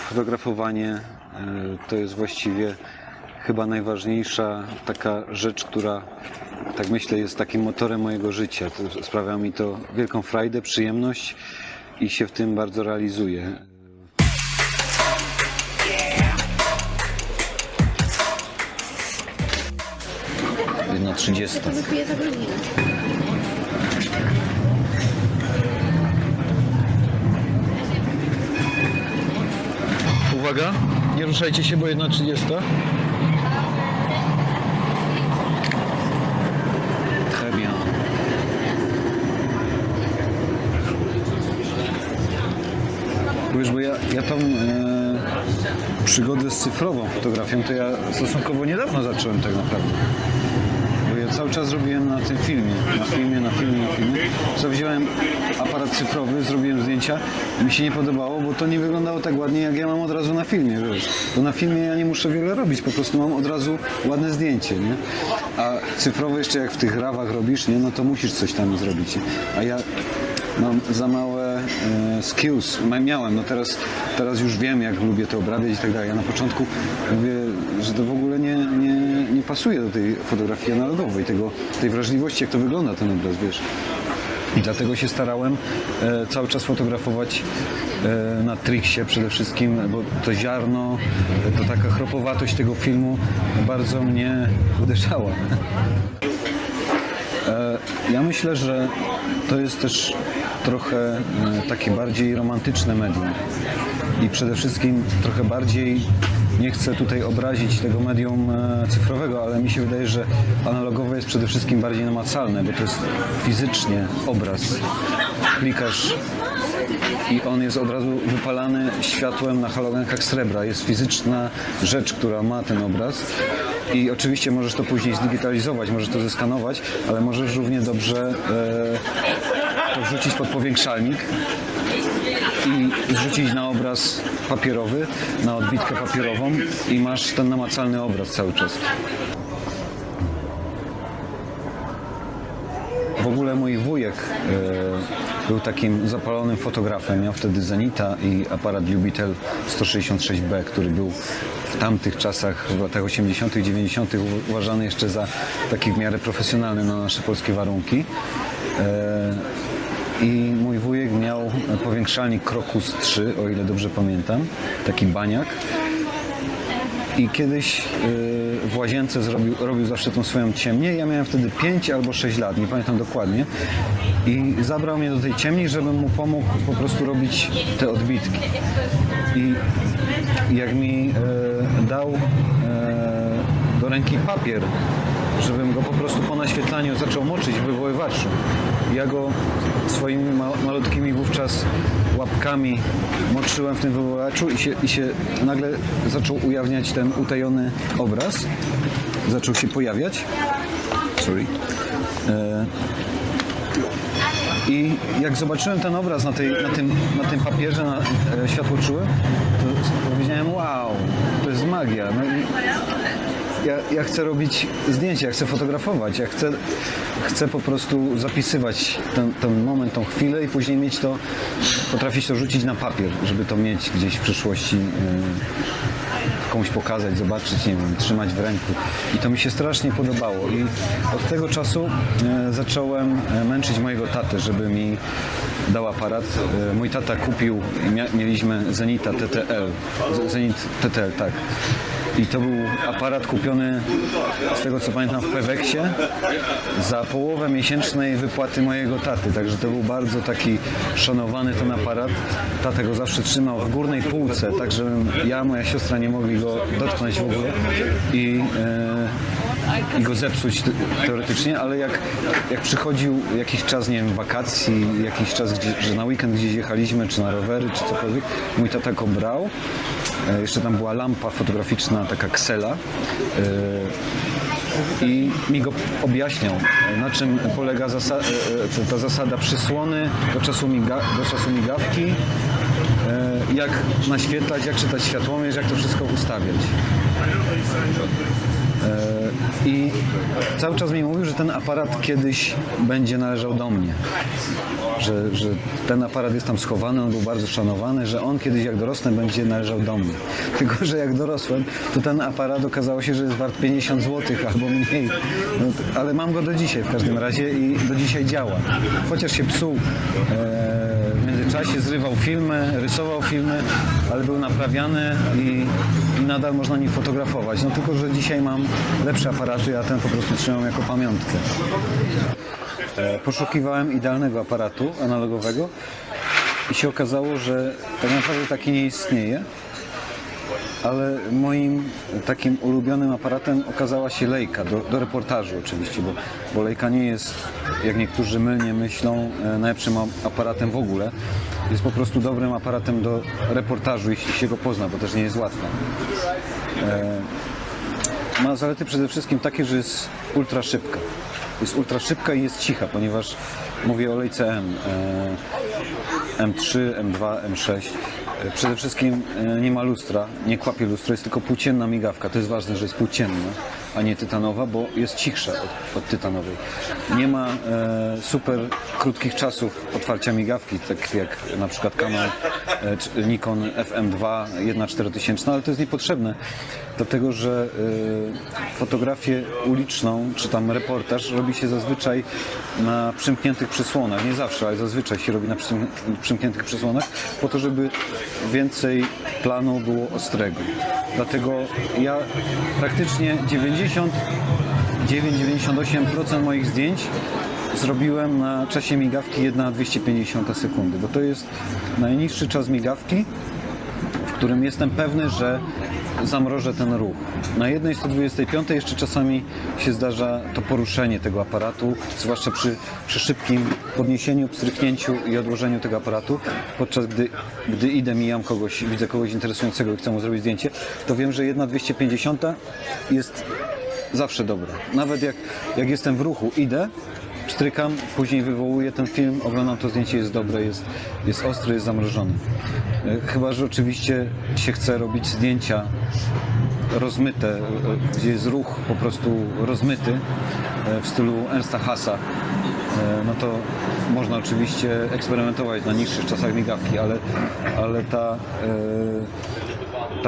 Fotografowanie to jest właściwie chyba najważniejsza taka rzecz, która, tak myślę, jest takim motorem mojego życia. To sprawia mi to wielką frajdę, przyjemność i się w tym bardzo realizuję. Jedna 30. Uwaga, nie ruszajcie się, bo 1:30. Très bien. Wiesz, bo ja tą przygodę z cyfrową fotografią to ja stosunkowo niedawno zacząłem tak naprawdę. Bo ja cały czas robiłem na tym filmie, na filmie. Co wziąłem aparat cyfrowy, zrobiłem zdjęcia, mi się nie podobało, bo to nie wyglądało tak ładnie, jak ja mam od razu na filmie, wiesz. Bo na filmie ja nie muszę wiele robić, po prostu mam od razu ładne zdjęcie, nie? A cyfrowe jeszcze jak w tych rawach robisz, nie? No to musisz coś tam zrobić. A ja mam za małe skills, miałem, no teraz już wiem, jak lubię to obrabiać i tak dalej. Ja na początku mówię, że to w ogóle nie pasuje do tej fotografii analogowej, tej wrażliwości, jak to wygląda ten obraz, wiesz. I dlatego się starałem cały czas fotografować na triksie przede wszystkim, bo to ziarno, to taka chropowatość tego filmu bardzo mnie uderzała. Ja myślę, że to jest też trochę takie bardziej romantyczne medium i przede wszystkim trochę bardziej, nie chcę tutaj obrazić tego medium cyfrowego, ale mi się wydaje, że analogowe jest przede wszystkim bardziej namacalne, bo to jest fizycznie obraz. Klikasz i on jest od razu wypalany światłem na halogenkach srebra. Jest fizyczna rzecz, która ma ten obraz. I oczywiście możesz to później zdigitalizować, możesz to zeskanować, ale możesz równie dobrze to wrzucić pod powiększalnik i zrzucić na obraz papierowy, na odbitkę papierową i masz ten namacalny obraz cały czas. W ogóle mój wujek był takim zapalonym fotografem. Miał wtedy Zenita i aparat Lubitel 166B, który był w tamtych czasach, w latach 80., 90. uważany jeszcze za taki w miarę profesjonalny na nasze polskie warunki. I mój wujek miał powiększalnik Crocus 3, o ile dobrze pamiętam, taki baniak. I kiedyś w łazience robił zawsze tą swoją ciemnię. Ja miałem wtedy 5 albo 6 lat, nie pamiętam dokładnie. I zabrał mnie do tej ciemni, żebym mu pomógł po prostu robić te odbitki. I jak mi dał do ręki papier, żebym go po prostu po naświetlaniu zaczął moczyć w wywoływaczu. Ja go swoimi malutkimi wówczas łapkami moczyłem w tym wywoływaczu i się nagle zaczął ujawniać ten utajony obraz. Zaczął się pojawiać. Sorry. I jak zobaczyłem ten obraz na tym papierze, na światłoczułym, to powiedziałem, wow, to jest magia. No i ja chcę robić zdjęcia, ja chcę fotografować, ja chcę po prostu zapisywać ten moment, tą chwilę i później potrafić to rzucić na papier, żeby to mieć gdzieś w przyszłości, komuś pokazać, zobaczyć, nie wiem, trzymać w ręku. I to mi się strasznie podobało. I od tego czasu zacząłem męczyć mojego tatę, żeby mi dał aparat. Mój tata kupił, mieliśmy Zenita TTL. Zenit TTL, tak. I to był aparat kupiony, z tego co pamiętam, w Peweksie za połowę miesięcznej wypłaty mojego taty. Także to był bardzo taki szanowany ten aparat. Tata go zawsze trzymał w górnej półce, tak żebym ja, moja siostra nie mogli go dotknąć w ogóle i go zepsuć teoretycznie, ale jak przychodził jakiś czas, nie wiem, wakacji, jakiś czas, że na weekend gdzieś jechaliśmy, czy na rowery, czy cokolwiek, mój tata go brał. Jeszcze tam była lampa fotograficzna, taka Xela i mi go objaśniał, na czym polega ta zasada przysłony do czasu migawki, jak naświetlać, jak czytać światłomierz, jak to wszystko ustawiać. I cały czas mi mówił, że ten aparat kiedyś będzie należał do mnie. Że ten aparat jest tam schowany, on był bardzo szanowany, że on kiedyś jak dorosnę będzie należał do mnie. Tylko że jak dorosłem, to ten aparat okazało się, że jest wart 50 zł albo mniej. No, ale mam go do dzisiaj w każdym razie i do dzisiaj działa. Chociaż się psuł. W międzyczasie zrywał filmy, rysował filmy, ale był naprawiany i nadal można nim fotografować. No tylko, że dzisiaj mam lepsze aparaty, a ten po prostu trzymam jako pamiątkę. Poszukiwałem idealnego aparatu analogowego i się okazało, że tak naprawdę taki nie istnieje, ale moim takim ulubionym aparatem okazała się Leica, do reportażu oczywiście, bo Leica nie jest, jak niektórzy mylnie myślą, najlepszym aparatem w ogóle. Jest po prostu dobrym aparatem do reportażu, jeśli się go pozna, bo też nie jest łatwe. Ma zalety przede wszystkim takie, że jest ultra szybka. Jest ultra szybka i jest cicha, ponieważ mówię o Leice M, M3, M2, M6. Przede wszystkim nie ma lustra, nie kłapie lustra, jest tylko płócienna migawka. To jest ważne, że jest płócienna, a nie tytanowa, bo jest cichsza od tytanowej. Nie ma super krótkich czasów otwarcia migawki, tak jak na przykład Canon czy Nikon FM2 1.4000, ale to jest niepotrzebne, dlatego że fotografię uliczną czy tam reportaż robi się zazwyczaj na przymkniętych przysłonach, nie zawsze, ale zazwyczaj się robi na przymkniętych przysłonach, po to, żeby więcej planu było ostrego. Dlatego ja praktycznie 99-98% moich zdjęć zrobiłem na czasie migawki 1/250 sekundy, bo to jest najniższy czas migawki, w którym jestem pewny, że zamrożę ten ruch. Na 1/125 jeszcze czasami się zdarza to poruszenie tego aparatu, zwłaszcza przy szybkim podniesieniu, pstryknięciu i odłożeniu tego aparatu, podczas gdy idę, mijam kogoś, widzę kogoś interesującego i chcę mu zrobić zdjęcie, to wiem, że 1/250 jest zawsze dobra. Nawet jak jestem w ruchu, idę, pstrykam, później wywołuję ten film, oglądam to zdjęcie, jest dobre, jest ostry, jest zamrożony. Chyba że oczywiście się chce robić zdjęcia rozmyte, gdzie jest ruch po prostu rozmyty w stylu Ernsta Hasa, no to można oczywiście eksperymentować na niższych czasach migawki, ale ta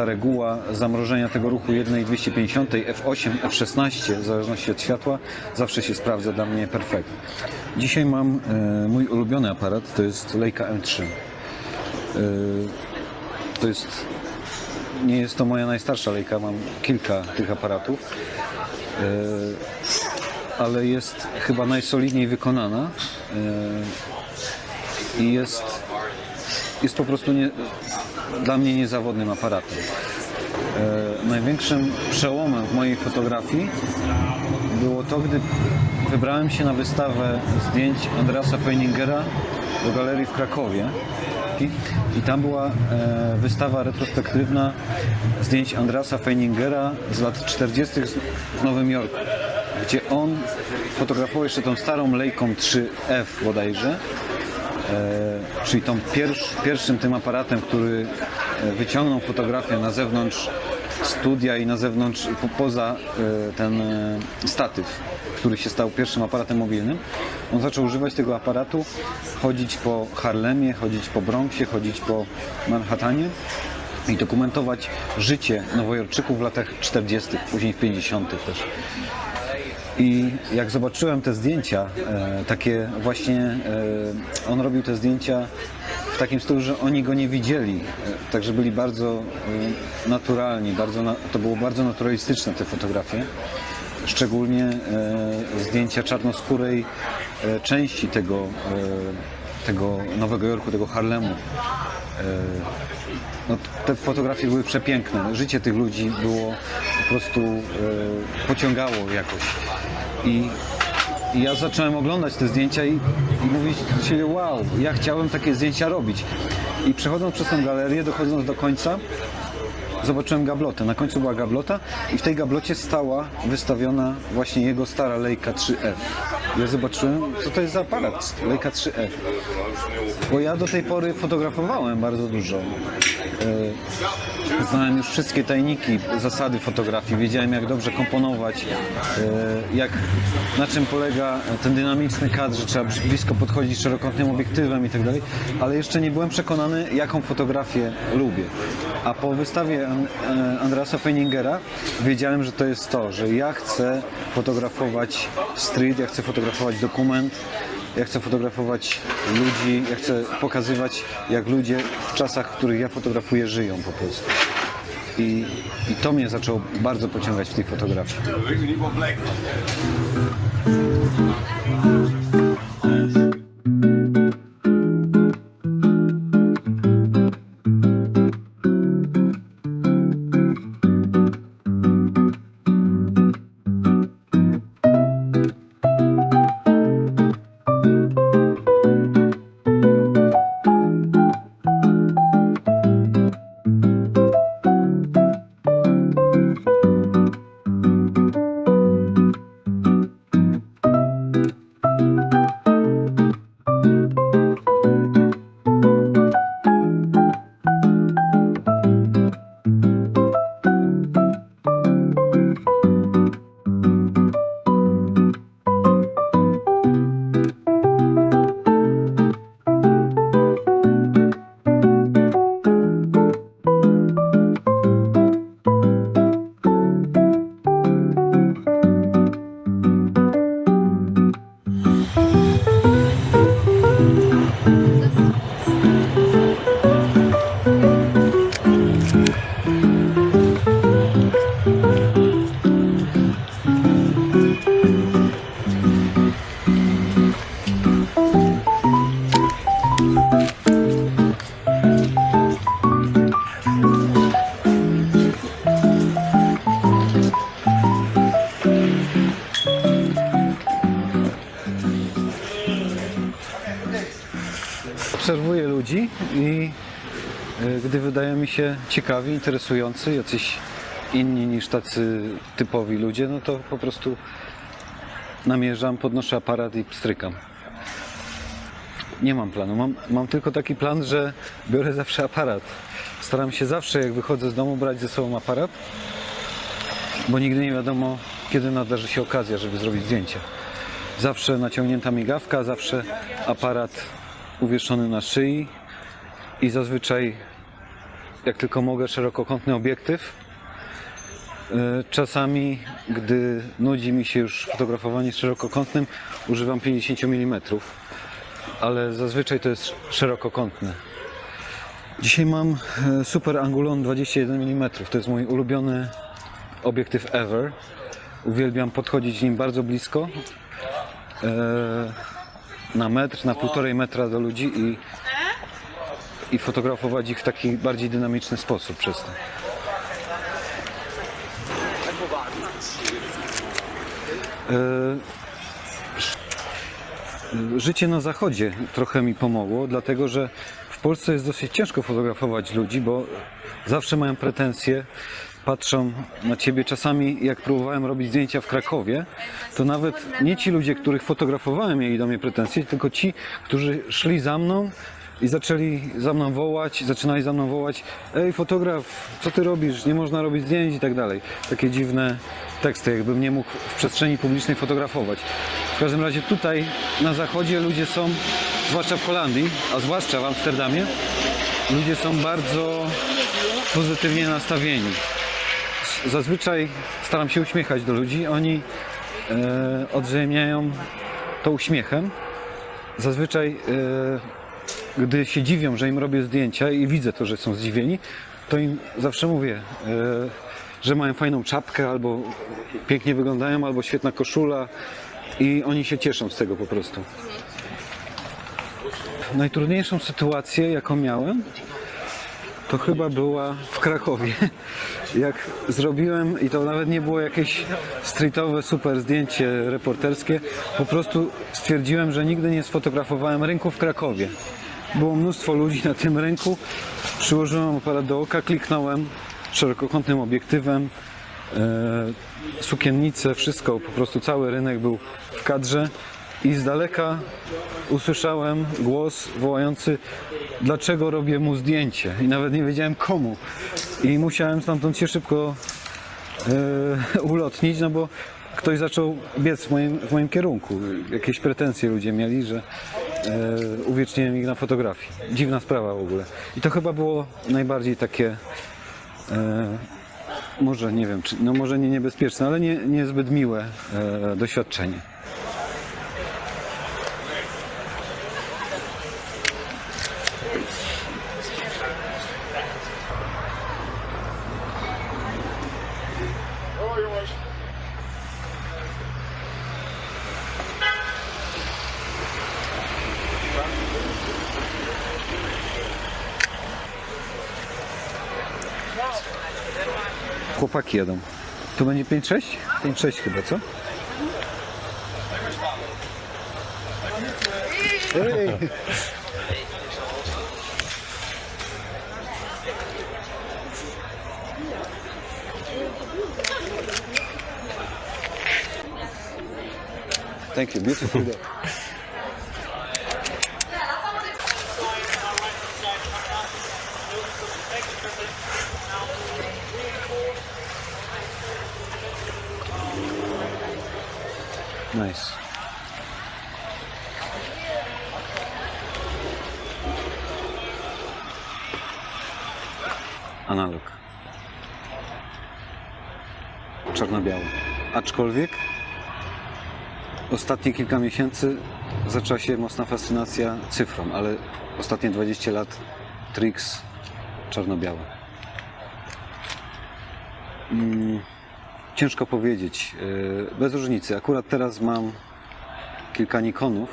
reguła zamrożenia tego ruchu 1/250, f8, f16, w zależności od światła, zawsze się sprawdza dla mnie perfekt. Dzisiaj mam mój ulubiony aparat, to jest Leica M3. Nie jest to moja najstarsza Leica, mam kilka tych aparatów, ale jest chyba najsolidniej wykonana i jest po prostu dla mnie niezawodnym aparatem. Największym przełomem w mojej fotografii było to, gdy wybrałem się na wystawę zdjęć Andreasa Feiningera do galerii w Krakowie. I tam była wystawa retrospektywna zdjęć Andreasa Feiningera z lat 40. w Nowym Jorku, gdzie on fotografował jeszcze tą starą Leiką 3F bodajże, czyli tą pierwszym tym aparatem, który wyciągnął fotografię na zewnątrz studia i na zewnątrz, poza ten statyw, który się stał pierwszym aparatem mobilnym. On zaczął używać tego aparatu, chodzić po Harlemie, chodzić po Bronxie, chodzić po Manhattanie i dokumentować życie nowojorczyków w latach 40., później w 50. też. I jak zobaczyłem te zdjęcia, takie właśnie, on robił te zdjęcia w takim stylu, że oni go nie widzieli, także byli bardzo naturalni, to było bardzo naturalistyczne te fotografie, szczególnie zdjęcia czarnoskórej części tego Nowego Jorku, tego Harlemu. No, te fotografie były przepiękne, życie tych ludzi było po prostu pociągało jakoś. I ja zacząłem oglądać te zdjęcia i mówić do siebie, wow, ja chciałem takie zdjęcia robić. I przechodząc przez tę galerię, dochodząc do końca, zobaczyłem gablotę. Na końcu była gablota i w tej gablocie stała wystawiona właśnie jego stara Leica 3F. Ja zobaczyłem, co to jest za aparat Leica 3F. Bo ja do tej pory fotografowałem bardzo dużo. Znałem już wszystkie tajniki, zasady fotografii, wiedziałem jak dobrze komponować, na czym polega ten dynamiczny kadr, że trzeba blisko podchodzić szerokokątnym obiektywem i tak dalej, ale jeszcze nie byłem przekonany, jaką fotografię lubię. A po wystawie Andreasa Feiningera wiedziałem, że to jest to, że ja chcę fotografować street, ja chcę fotografować dokument, ja chcę fotografować ludzi, ja chcę pokazywać, jak ludzie w czasach, w których ja fotografuję, żyją po prostu. I to mnie zaczęło bardzo pociągać w tej fotografii. Obserwuję ludzi i gdy wydają mi się ciekawi, interesujący, jacyś inni niż tacy typowi ludzie, no to po prostu namierzam, podnoszę aparat i pstrykam. Nie mam planu, mam tylko taki plan, że biorę zawsze aparat. Staram się zawsze, jak wychodzę z domu, brać ze sobą aparat, bo nigdy nie wiadomo, kiedy nadarzy się okazja, żeby zrobić zdjęcie. Zawsze naciągnięta migawka, zawsze aparat uwieszony na szyi i zazwyczaj, jak tylko mogę, szerokokątny obiektyw. Czasami, gdy nudzi mi się już fotografowanie szerokokątnym, używam 50 mm, ale zazwyczaj to jest szerokokątny. Dzisiaj mam Super Angulon 21 mm, to jest mój ulubiony obiektyw ever. Uwielbiam podchodzić nim bardzo blisko, na metr, na 1,5 metra do ludzi i fotografować ich w taki bardziej dynamiczny sposób przez to. Życie na zachodzie trochę mi pomogło, dlatego że w Polsce jest dosyć ciężko fotografować ludzi, bo zawsze mają pretensje, patrzą na ciebie. Czasami jak próbowałem robić zdjęcia w Krakowie, to nawet nie ci ludzie, których fotografowałem, mieli do mnie pretensje, tylko ci, którzy szli za mną i zaczęli za mną wołać, zaczynali za mną wołać: ej, fotograf, co ty robisz, nie można robić zdjęć i tak dalej. Takie dziwne teksty, jakbym nie mógł w przestrzeni publicznej fotografować. W każdym razie tutaj na zachodzie ludzie są, zwłaszcza w Holandii, a zwłaszcza w Amsterdamie, ludzie są bardzo pozytywnie nastawieni. Zazwyczaj staram się uśmiechać do ludzi, oni odwzajemniają to uśmiechem. Zazwyczaj gdy się dziwią, że im robię zdjęcia i widzę to, że są zdziwieni, to im zawsze mówię, że mają fajną czapkę, albo pięknie wyglądają, albo świetna koszula i oni się cieszą z tego po prostu. Najtrudniejszą sytuację, jaką miałem, to chyba była w Krakowie. Jak zrobiłem, i to nawet nie było jakieś streetowe super zdjęcie reporterskie, po prostu stwierdziłem, że nigdy nie sfotografowałem rynku w Krakowie. Było mnóstwo ludzi na tym rynku, przyłożyłem aparat do oka, kliknąłem szerokokątnym obiektywem, sukiennice, wszystko, po prostu cały rynek był w kadrze i z daleka usłyszałem głos wołający, dlaczego robię mu zdjęcie, i nawet nie wiedziałem komu, i musiałem stamtąd się szybko ulotnić, no bo ktoś zaczął biec w moim kierunku. Jakieś pretensje ludzie mieli, że uwieczniłem ich na fotografii. Dziwna sprawa w ogóle. I to chyba było najbardziej takie, może nie wiem, no może nie niebezpieczne, ale niezbyt miłe doświadczenie. Chłopaki jadą. Tu będzie 5-6? 5-6 chyba, co? Ej! Thank you, beautiful day. Nice. Analog. Czarno-biały. Aczkolwiek ostatnie kilka miesięcy zaczęła się mocna fascynacja cyfrą, ale ostatnie 20 lat Trix czarno-białe. Ciężko powiedzieć, bez różnicy. Akurat teraz mam kilka Nikonów,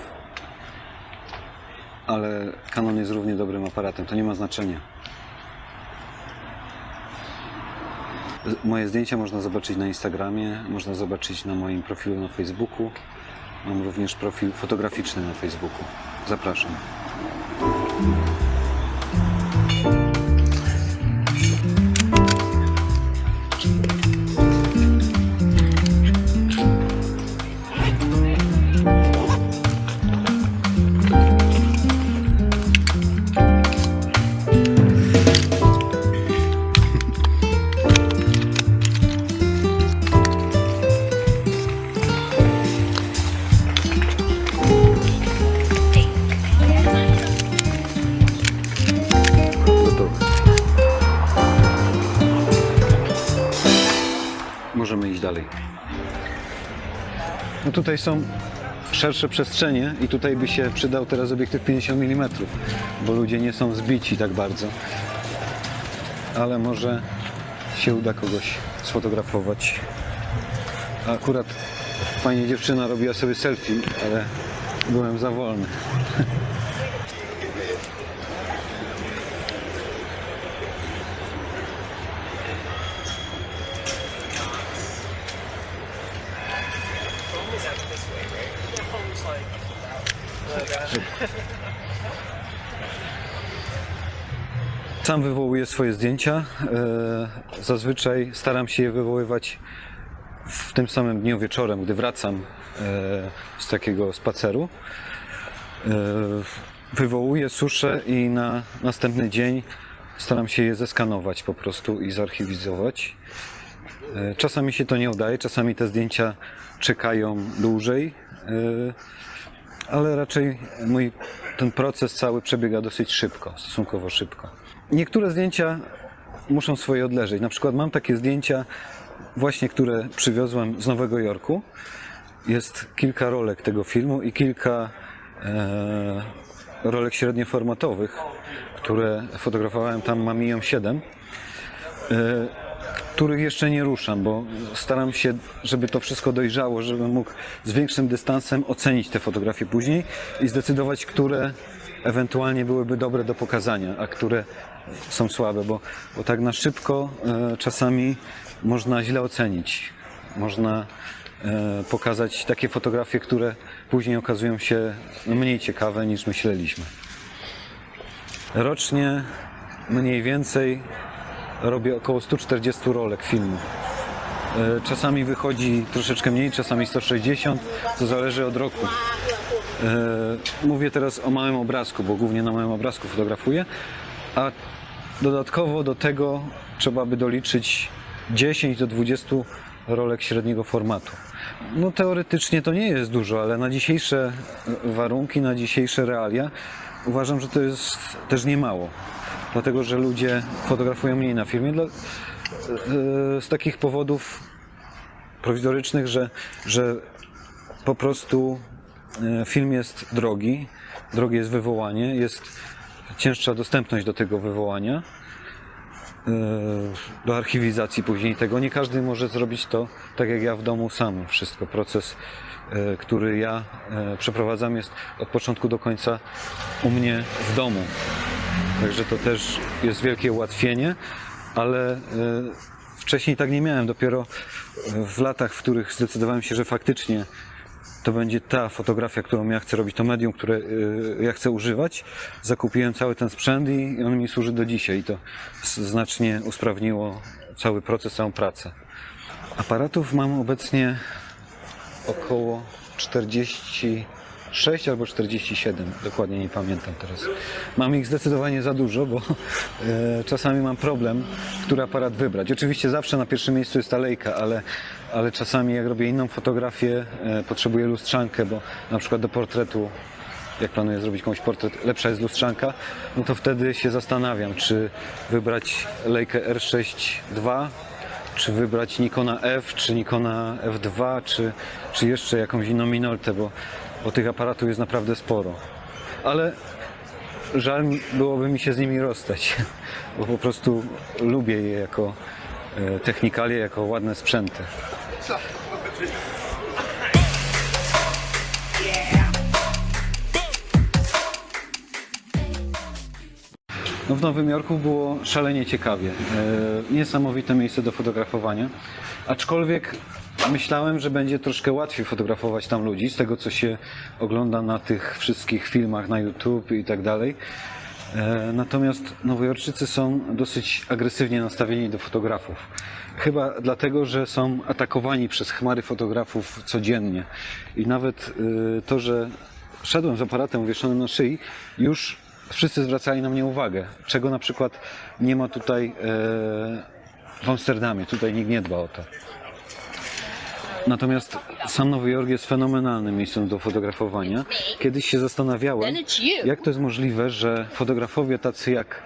ale Canon jest równie dobrym aparatem, to nie ma znaczenia. Moje zdjęcia można zobaczyć na Instagramie, można zobaczyć na moim profilu na Facebooku. Mam również profil fotograficzny na Facebooku. Zapraszam. Możemy iść dalej. No tutaj są szersze przestrzenie i tutaj by się przydał teraz obiektyw 50 mm, bo ludzie nie są zbici tak bardzo. Ale może się uda kogoś sfotografować. Akurat fajnie dziewczyna robiła sobie selfie, ale byłem za wolny. Sam wywołuję swoje zdjęcia. Zazwyczaj staram się je wywoływać w tym samym dniu wieczorem, gdy wracam z takiego spaceru. Wywołuję, suszę i na następny dzień staram się je zeskanować po prostu i zarchiwizować. Czasami się to nie udaje, czasami te zdjęcia czekają dłużej, ale raczej ten proces cały przebiega dosyć szybko, stosunkowo szybko. Niektóre zdjęcia muszą swoje odleżeć. Na przykład mam takie zdjęcia właśnie, które przywiozłem z Nowego Jorku. Jest kilka rolek tego filmu i kilka rolek średnioformatowych, które fotografowałem tam Mamiją 7, których jeszcze nie ruszam, bo staram się, żeby to wszystko dojrzało, żebym mógł z większym dystansem ocenić te fotografie później i zdecydować, które ewentualnie byłyby dobre do pokazania, a które są słabe, bo tak na szybko czasami można źle ocenić. Można pokazać takie fotografie, które później okazują się mniej ciekawe niż myśleliśmy. Rocznie mniej więcej robię około 140 rolek filmu. Czasami wychodzi troszeczkę mniej, czasami 160, to zależy od roku. Mówię teraz o małym obrazku, bo głównie na małym obrazku fotografuję, a dodatkowo do tego trzeba by doliczyć 10 do 20 rolek średniego formatu. No teoretycznie to nie jest dużo, ale na dzisiejsze warunki, na dzisiejsze realia uważam, że to jest też nie mało. Dlatego, że ludzie fotografują mniej na filmie z takich powodów prowizorycznych, że po prostu film jest drogi, drogie jest wywołanie, jest cięższa dostępność do tego wywołania, do archiwizacji później tego. Nie każdy może zrobić to tak jak ja w domu sam. Wszystko, proces, który ja przeprowadzam, jest od początku do końca u mnie w domu. Także to też jest wielkie ułatwienie, ale wcześniej tak nie miałem. Dopiero w latach, w których zdecydowałem się, że faktycznie to będzie ta fotografia, którą ja chcę robić, to medium, które ja chcę używać, zakupiłem cały ten sprzęt i on mi służy do dzisiaj. I to znacznie usprawniło cały proces, całą pracę. Aparatów mam obecnie około 46 albo 47, dokładnie nie pamiętam teraz. Mam ich zdecydowanie za dużo, bo czasami mam problem, który aparat wybrać. Oczywiście zawsze na pierwszym miejscu jest ta Leica, ale czasami jak robię inną fotografię, potrzebuję lustrzankę, bo na przykład do portretu, jak planuję zrobić komuś portret, lepsza jest lustrzanka, no to wtedy się zastanawiam, czy wybrać Leica R6 II, czy wybrać Nikona F, czy Nikona F2, czy jeszcze jakąś inną Minoltę, bo tych aparatów jest naprawdę sporo. Ale żal byłoby mi się z nimi rozstać, bo po prostu lubię je jako technikalie, jako ładne sprzęty. No w Nowym Jorku było szalenie ciekawie. Niesamowite miejsce do fotografowania. Aczkolwiek myślałem, że będzie troszkę łatwiej fotografować tam ludzi, z tego co się ogląda na tych wszystkich filmach na YouTube i tak dalej. Natomiast Nowojorczycy są dosyć agresywnie nastawieni do fotografów. Chyba dlatego, że są atakowani przez chmary fotografów codziennie. I nawet to, że szedłem z aparatem uwieszonym na szyi, już wszyscy zwracali na mnie uwagę, czego na przykład nie ma tutaj w Amsterdamie. Tutaj nikt nie dba o to. Natomiast sam Nowy Jork jest fenomenalnym miejscem do fotografowania. Kiedyś się zastanawiałem, jak to jest możliwe, że fotografowie tacy jak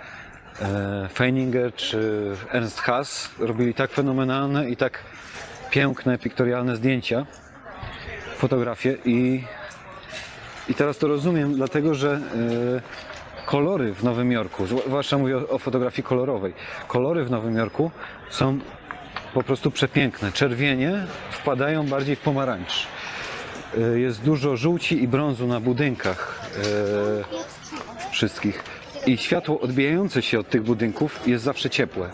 Feininger czy Ernst Haas robili tak fenomenalne i tak piękne, piktorialne zdjęcia, fotografie i teraz to rozumiem, dlatego że kolory w Nowym Jorku, zwłaszcza mówię o fotografii kolorowej, kolory w Nowym Jorku są po prostu przepiękne. Czerwienie wpadają bardziej w pomarańcz. Jest dużo żółci i brązu na budynkach wszystkich. I światło odbijające się od tych budynków jest zawsze ciepłe.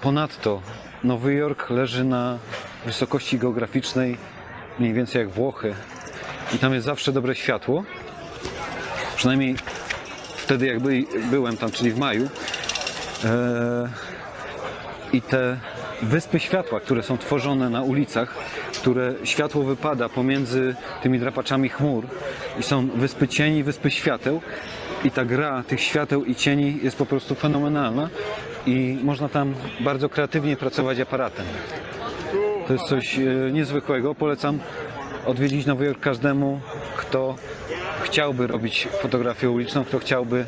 Ponadto Nowy Jork leży na wysokości geograficznej mniej więcej jak Włochy. I tam jest zawsze dobre światło. Przynajmniej wtedy jak byłem tam, czyli w maju. I te wyspy światła, które są tworzone na ulicach, które światło wypada pomiędzy tymi drapaczami chmur i są wyspy cieni, wyspy świateł i ta gra tych świateł i cieni jest po prostu fenomenalna i można tam bardzo kreatywnie pracować aparatem. To jest coś niezwykłego. Polecam odwiedzić Nowy Jork każdemu, kto chciałby robić fotografię uliczną, kto chciałby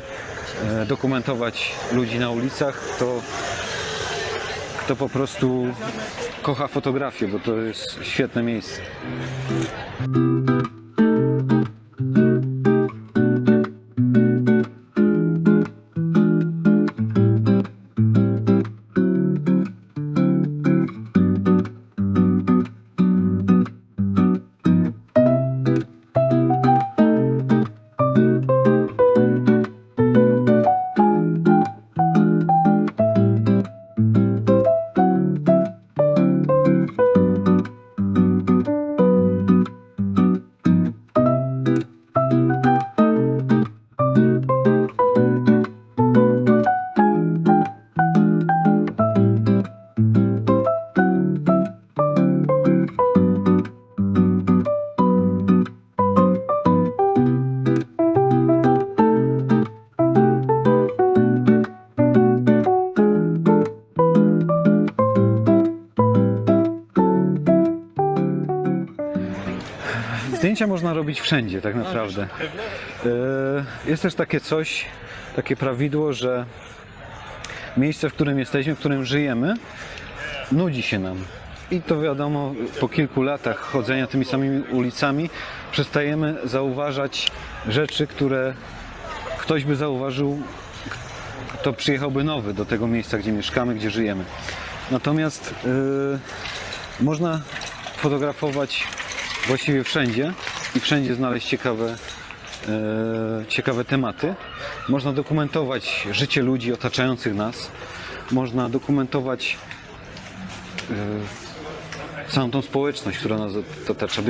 dokumentować ludzi na ulicach, kto po prostu kocha fotografię, bo to jest świetne miejsce. Zdjęcia można robić wszędzie tak naprawdę. Jest też takie coś, takie prawidło, że miejsce, w którym jesteśmy, w którym żyjemy, nudzi się nam. I to wiadomo, po kilku latach chodzenia tymi samymi ulicami przestajemy zauważać rzeczy, które ktoś by zauważył, kto przyjechałby nowy do tego miejsca, gdzie mieszkamy, gdzie żyjemy. Natomiast można fotografować właściwie wszędzie i wszędzie znaleźć ciekawe tematy. Można dokumentować życie ludzi otaczających nas. Można dokumentować całą tą społeczność, która nas otacza.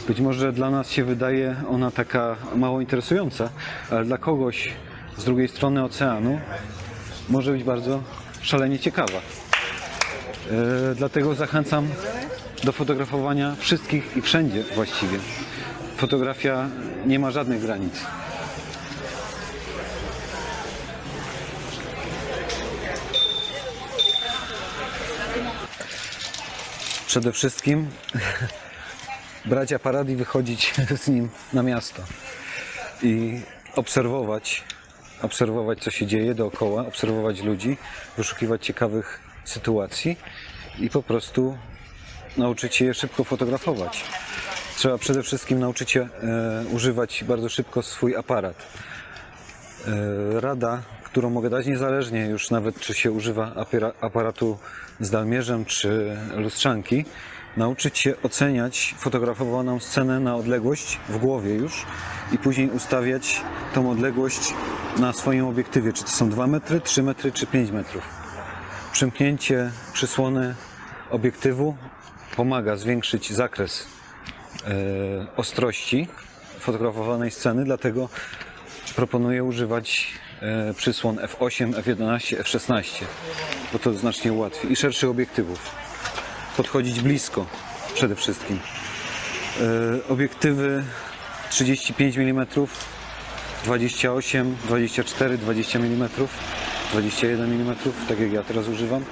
Być może dla nas się wydaje ona taka mało interesująca, ale dla kogoś z drugiej strony oceanu może być bardzo szalenie ciekawa. Dlatego zachęcam do fotografowania wszystkich i wszędzie właściwie. Fotografia nie ma żadnych granic. Przede wszystkim brać aparat i wychodzić z nim na miasto i obserwować, co się dzieje dookoła, obserwować ludzi, wyszukiwać ciekawych sytuacji i po prostu nauczyć się je szybko fotografować. Trzeba przede wszystkim nauczyć się używać bardzo szybko swój aparat. Rada, którą mogę dać niezależnie już nawet czy się używa aparatu z dalmierzem czy lustrzanki, nauczyć się oceniać fotografowaną scenę na odległość w głowie już i później ustawiać tą odległość na swoim obiektywie, czy to są 2 metry, 3 metry czy 5 metrów. Przymknięcie przysłony obiektywu pomaga zwiększyć zakres ostrości fotografowanej sceny, dlatego proponuję używać przysłon f8, f11, f16, bo to znacznie łatwiej i szerszych obiektywów. Podchodzić blisko przede wszystkim. Obiektywy 35 mm, 28, 24, 20 mm, 21 mm, tak jak ja teraz używam.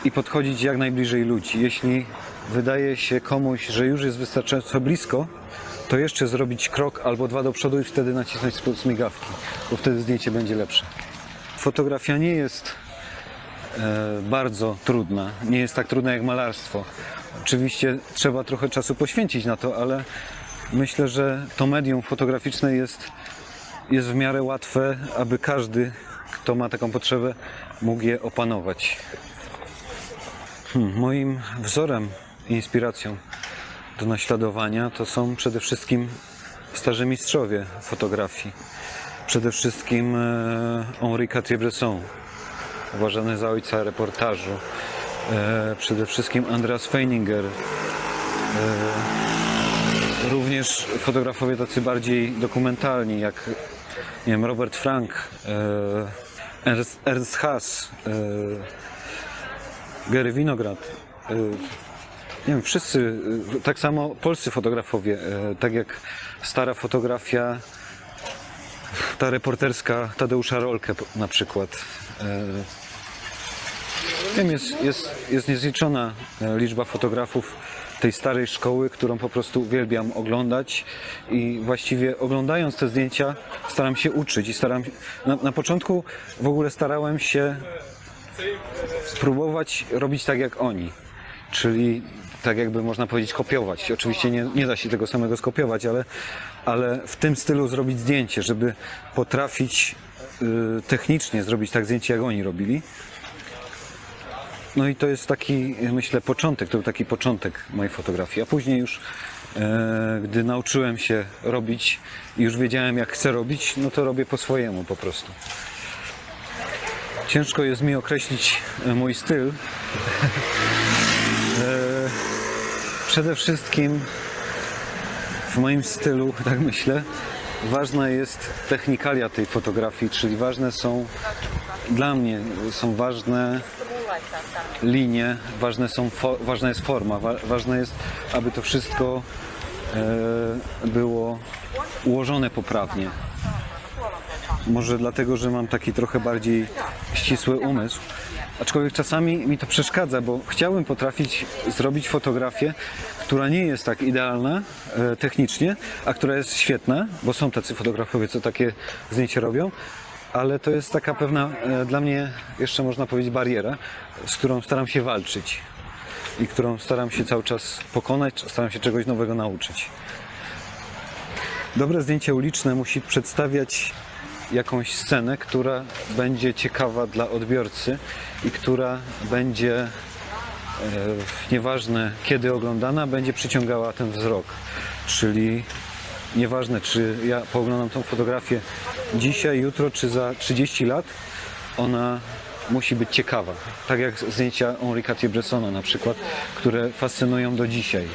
I podchodzić jak najbliżej ludzi. Jeśli wydaje się komuś, że już jest wystarczająco blisko, to jeszcze zrobić krok albo 2 do przodu i wtedy nacisnąć spod migawki, bo wtedy zdjęcie będzie lepsze. Fotografia nie jest bardzo trudna, nie jest tak trudna jak malarstwo. Oczywiście trzeba trochę czasu poświęcić na to, ale myślę, że to medium fotograficzne jest w miarę łatwe, aby każdy, kto ma taką potrzebę, mógł je opanować. Moim wzorem i inspiracją do naśladowania to są przede wszystkim starzy mistrzowie fotografii. Przede wszystkim Henri Cartier-Bresson, uważany za ojca reportażu. Przede wszystkim Andreas Feininger. Również fotografowie tacy bardziej dokumentalni, jak nie wiem, Robert Frank, Ernst Haas, Gary Winograd. Nie wiem, wszyscy, tak samo polscy fotografowie, tak jak stara fotografia, ta reporterska Tadeusza Rolke na przykład. Wiem, jest niezliczona liczba fotografów tej starej szkoły, którą po prostu uwielbiam oglądać i właściwie oglądając te zdjęcia staram się uczyć i na początku w ogóle starałem się spróbować robić tak jak oni, czyli tak jakby można powiedzieć kopiować. Oczywiście nie da się tego samego skopiować, ale w tym stylu zrobić zdjęcie, żeby potrafić technicznie zrobić tak zdjęcie jak oni robili. No i to jest taki, myślę, początek, to był taki początek mojej fotografii, a później już, gdy nauczyłem się robić i już wiedziałem jak chcę robić, no to robię po swojemu po prostu. Ciężko jest mi określić mój styl. Przede wszystkim w moim stylu, tak myślę, ważna jest technikalia tej fotografii, czyli dla mnie są ważne linie, ważna jest forma, ważne jest, aby to wszystko było ułożone poprawnie. Może dlatego, że mam taki trochę bardziej ścisły umysł, Aczkolwiek czasami mi to przeszkadza, bo chciałbym potrafić zrobić fotografię, która nie jest tak idealna technicznie, a która jest świetna, bo są tacy fotografowie, co takie zdjęcia robią, ale to jest taka pewna dla mnie, jeszcze można powiedzieć, bariera, z którą staram się walczyć i którą staram się cały czas pokonać, staram się czegoś nowego nauczyć. Dobre zdjęcie uliczne musi przedstawiać jakąś scenę, która będzie ciekawa dla odbiorcy i która będzie, nieważne kiedy oglądana, będzie przyciągała ten wzrok. Czyli nieważne, czy ja pooglądam tą fotografię dzisiaj, jutro, czy za 30 lat, ona musi być ciekawa. Tak jak zdjęcia Henri Cartier-Bressona na przykład, które fascynują do dzisiaj.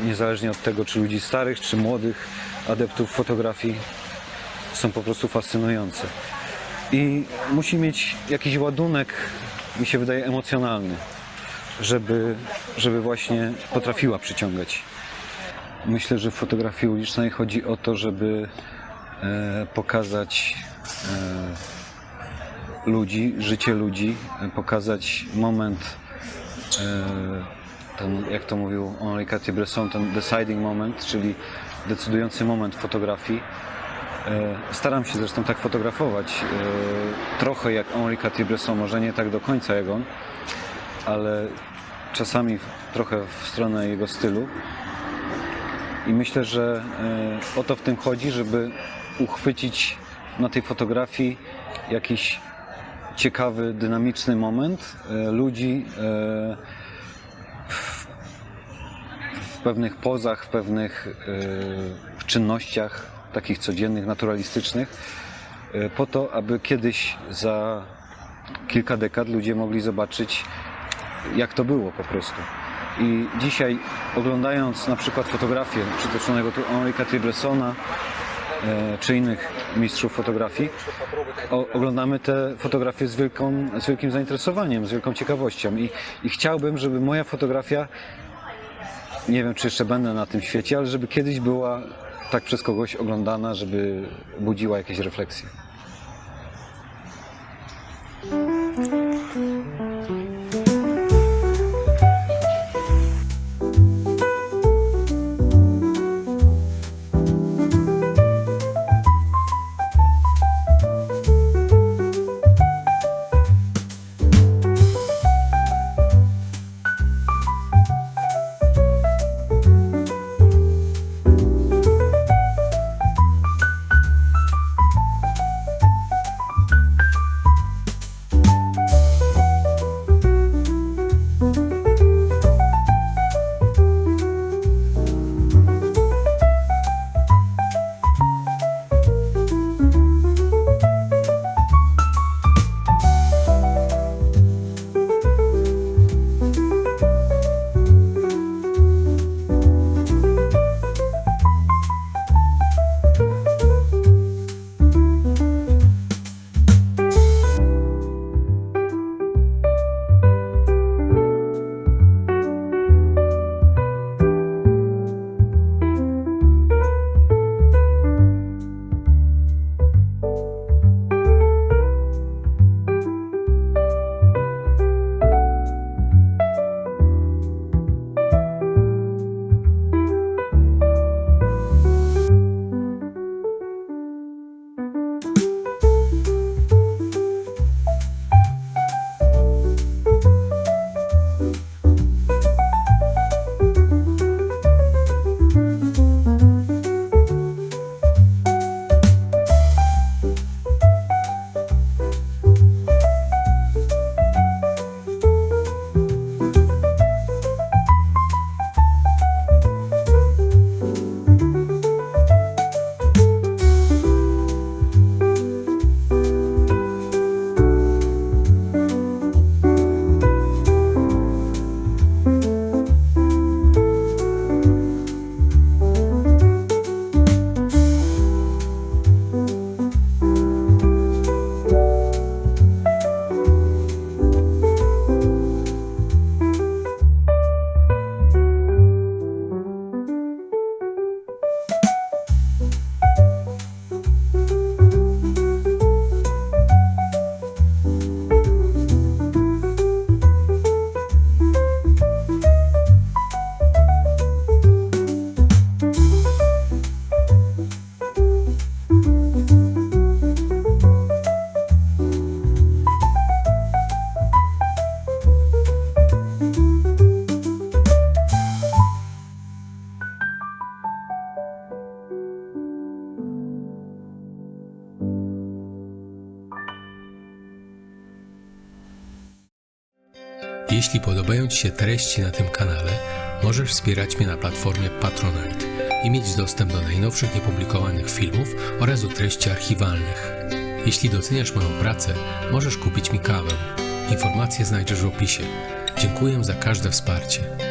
Niezależnie od tego, czy ludzi starych, czy młodych adeptów fotografii, są po prostu fascynujące. I musi mieć jakiś ładunek, mi się wydaje, emocjonalny, żeby właśnie potrafiła przyciągać. Myślę, że w fotografii ulicznej chodzi o to, żeby pokazać ludzi, życie ludzi, pokazać moment, ten, jak to mówił Henri Cartier-Bresson, ten deciding moment, czyli decydujący moment fotografii. Staram się zresztą tak fotografować, trochę jak Henri Cartier-Bresson, może nie tak do końca jak on, ale czasami trochę w stronę jego stylu. I myślę, że o to w tym chodzi, żeby uchwycić na tej fotografii jakiś ciekawy, dynamiczny moment ludzi w pewnych pozach, w pewnych czynnościach takich codziennych, naturalistycznych, po to, aby kiedyś za kilka dekad ludzie mogli zobaczyć, jak to było po prostu. I dzisiaj, oglądając na przykład fotografię przytoczonego tu Henri Cartier-Bressona czy innych mistrzów fotografii, oglądamy te fotografie z wielkim zainteresowaniem, z wielką ciekawością. I chciałbym, żeby moja fotografia, nie wiem, czy jeszcze będę na tym świecie, ale żeby kiedyś była tak przez kogoś oglądana, żeby budziła jakieś refleksje. Jeśli podobają Ci się treści na tym kanale, możesz wspierać mnie na platformie Patronite i mieć dostęp do najnowszych niepublikowanych filmów oraz do treści archiwalnych. Jeśli doceniasz moją pracę, możesz kupić mi kawę. Informacje znajdziesz w opisie. Dziękuję za każde wsparcie.